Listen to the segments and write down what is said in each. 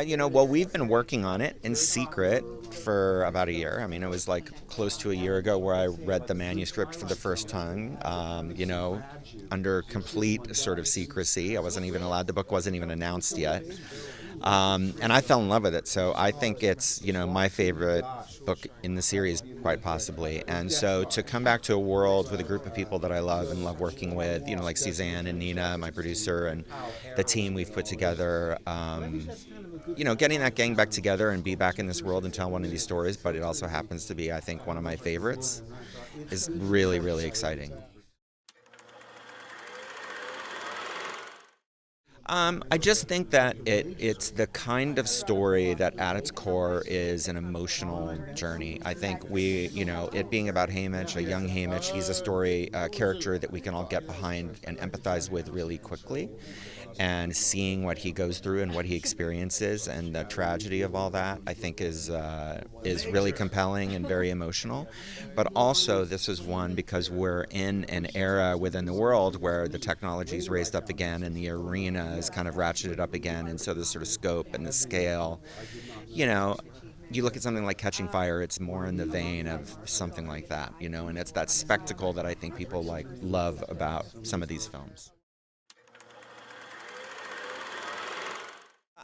Well, we've been working on it in secret for about a year. I mean, it was like close to a year ago where I read the manuscript for the first time, under complete sort of secrecy. I wasn't even allowed, the book wasn't even announced yet. And I fell in love with it. So I think it's, my favorite book in the series, quite possibly. And so to come back to a world with a group of people that I love and love working with, like Suzanne and Nina, my producer, and the team we've put together, getting that gang back together and be back in this world and tell one of these stories, but it also happens to be, I think, one of my favorites, is really, really exciting. I just think that it's the kind of story that at its core is an emotional journey. I think it being about Hamish, a young Hamish, he's a character that we can all get behind and empathize with really quickly. And seeing what he goes through and what he experiences and the tragedy of all that, I think is really compelling and very emotional. But also, this is one because we're in an era within the world where the technology is raised up again and the arena is kind of ratcheted up again, and so the sort of scope and the scale, you know. You look at something like Catching Fire, it's more in the vein of something like that, and it's that spectacle that I think people love about some of these films.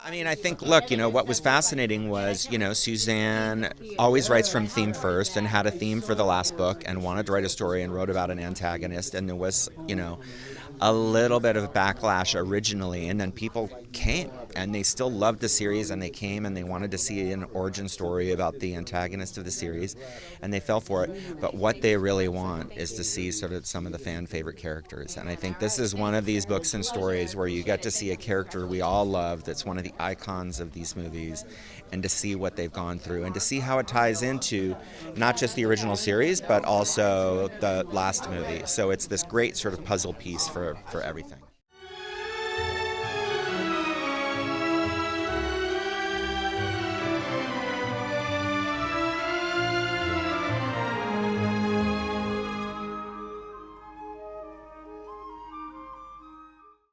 I mean, I think, look, what was fascinating was, Suzanne always writes from theme first and had a theme for the last book and wanted to write a story and wrote about an antagonist. And there was, a little bit of backlash originally. And then people came and they still loved the series and they came and they wanted to see an origin story about the antagonist of the series and they fell for it. But what they really want is to see sort of some of the fan favorite characters. And I think this is one of these books and stories where you get to see a character we all love that's one of the icons of these movies, and to see what they've gone through and to see how it ties into not just the original series but also the last movie. So it's this great sort of puzzle piece for everything.